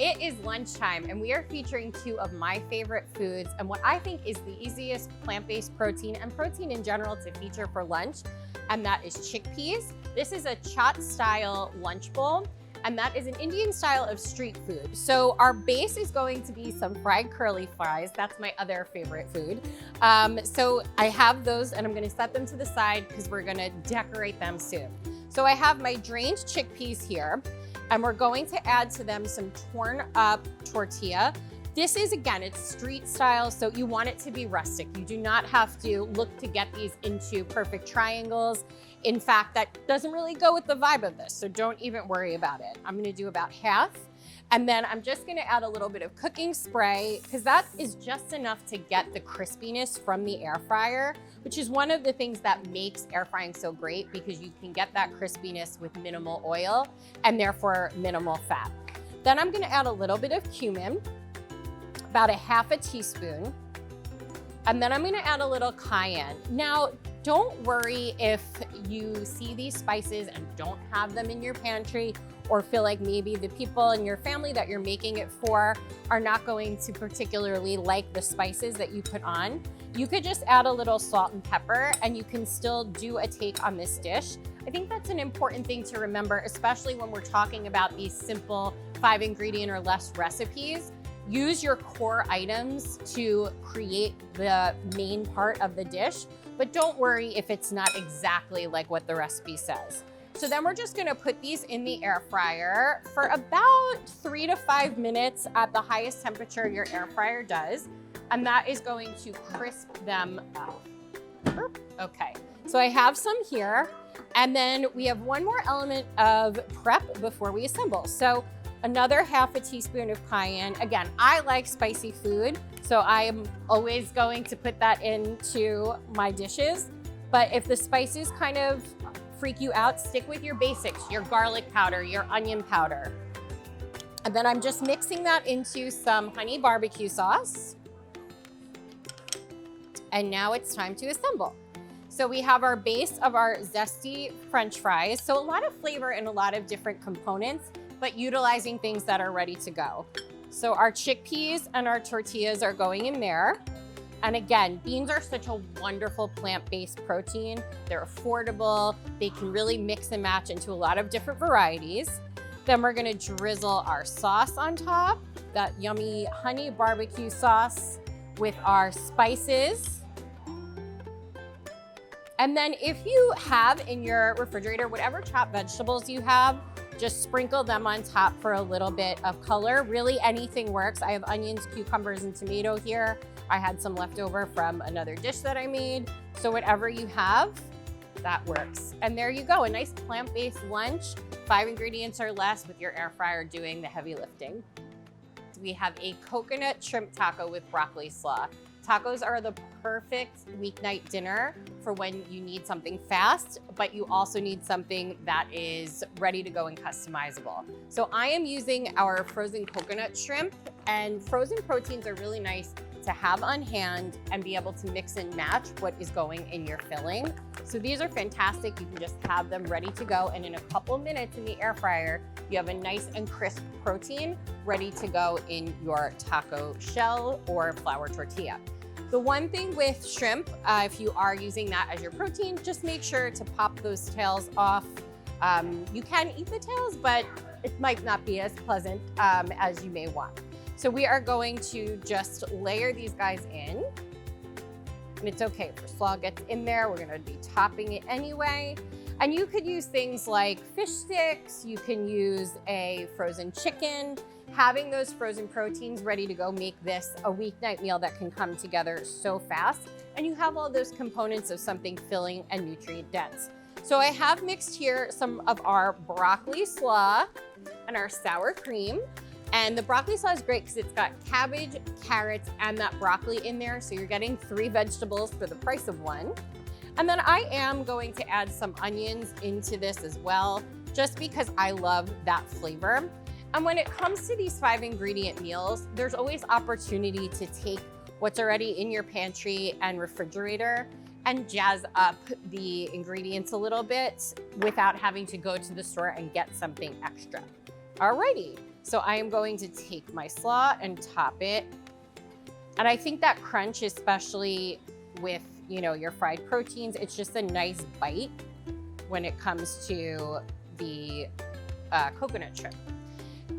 it is lunchtime and we are featuring two of my favorite foods and what I think is the easiest plant-based protein and protein in general to feature for lunch, and that is chickpeas. This is a Chaat style lunch bowl, and that is an Indian style of street food. So our base is going to be some fried curly fries. That's my other favorite food. So I have those and I'm gonna set them to the side because we're gonna decorate them soon. So I have my drained chickpeas here, and we're going to add to them some torn up tortilla. This is, again, it's street style, so you want it to be rustic. You do not have to look to get these into perfect triangles. In fact, that doesn't really go with the vibe of this, so don't even worry about it. I'm gonna do about half, and then I'm just gonna add a little bit of cooking spray, because that is just enough to get the crispiness from the air fryer, which is one of the things that makes air frying so great, because you can get that crispiness with minimal oil and therefore minimal fat. Then I'm gonna add a little bit of cumin, about a half a teaspoon, and then I'm gonna add a little cayenne. Now, don't worry if you see these spices and don't have them in your pantry, or feel like maybe the people in your family that you're making it for are not going to particularly like the spices that you put on. You could just add a little salt and pepper and you can still do a take on this dish. I think that's an important thing to remember, especially when we're talking about these simple 5-ingredient or less recipes. Use your core items to create the main part of the dish, but don't worry if it's not exactly like what the recipe says. So then we're just gonna put these in the air fryer for about 3 to 5 minutes at the highest temperature your air fryer does, and that is going to crisp them up. Okay, so I have some here, and then we have one more element of prep before we assemble. So another half a teaspoon of cayenne. Again, I like spicy food, so I am always going to put that into my dishes. But if the spices kind of freak you out, stick with your basics, your garlic powder, your onion powder. And then I'm just mixing that into some honey barbecue sauce. And now it's time to assemble. So we have our base of our zesty French fries. So a lot of flavor and a lot of different components, but utilizing things that are ready to go. So our chickpeas and our tortillas are going in there. And again, beans are such a wonderful plant-based protein. They're affordable. They can really mix and match into a lot of different varieties. Then we're gonna drizzle our sauce on top, that yummy honey barbecue sauce with our spices. And then if you have in your refrigerator, whatever chopped vegetables you have, just sprinkle them on top for a little bit of color. Really anything works. I have onions, cucumbers, and tomato here. I had some left over from another dish that I made. So whatever you have, that works. And there you go, a nice plant-based lunch, 5 ingredients or less with your air fryer doing the heavy lifting. We have a coconut shrimp taco with broccoli slaw. Tacos are the perfect weeknight dinner for when you need something fast, but you also need something that is ready to go and customizable. So I am using our frozen coconut shrimp, and frozen proteins are really nice to have on hand and be able to mix and match what is going in your filling. So these are fantastic. You can just have them ready to go, and in a couple minutes in the air fryer, you have a nice and crisp protein ready to go in your taco shell or flour tortilla. The one thing with shrimp, if you are using that as your protein, just make sure to pop those tails off. You can eat the tails, but it might not be as pleasant as you may want. So we are going to just layer these guys in. And it's okay if the slaw gets in there, we're gonna be topping it anyway. And you could use things like fish sticks, you can use a frozen chicken. Having those frozen proteins ready to go make this a weeknight meal that can come together so fast. And you have all those components of something filling and nutrient dense. So I have mixed here some of our broccoli slaw and our sour cream. And the broccoli slaw is great because it's got cabbage, carrots, and that broccoli in there. So you're getting 3 vegetables for the price of 1. And then I am going to add some onions into this as well, just because I love that flavor. And when it comes to these 5-ingredient meals, there's always opportunity to take what's already in your pantry and refrigerator and jazz up the ingredients a little bit without having to go to the store and get something extra. Alrighty, So I am going to take my slaw and top it. And I think that crunch, especially with, you know, your fried proteins, it's just a nice bite when it comes to the coconut shrimp.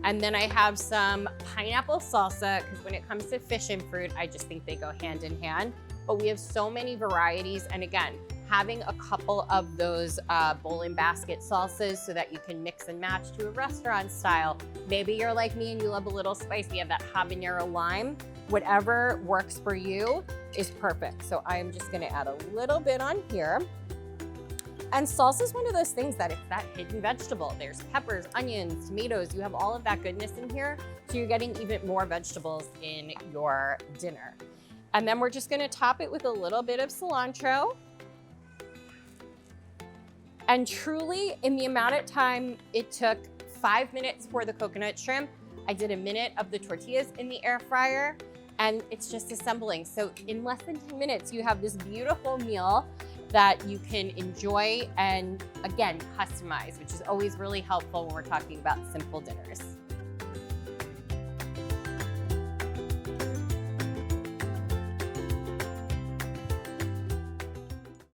And then I have some pineapple salsa, because when it comes to fish and fruit, I just think they go hand in hand. But we have so many varieties. And again, having a couple of those bowl and basket salsas so that you can mix and match to a restaurant style. Maybe you're like me and you love a little spice. We have that habanero lime. Whatever works for you is perfect. So I'm just gonna add a little bit on here. And salsa is one of those things that it's that hidden vegetable. There's peppers, onions, tomatoes, you have all of that goodness in here. So you're getting even more vegetables in your dinner. And then we're just gonna top it with a little bit of cilantro. And truly, in the amount of time it took 5 minutes for the coconut shrimp, I did a minute of the tortillas in the air fryer, and it's just assembling. So in less than 10 minutes, you have this beautiful meal that you can enjoy and, again, customize, which is always really helpful when we're talking about simple dinners.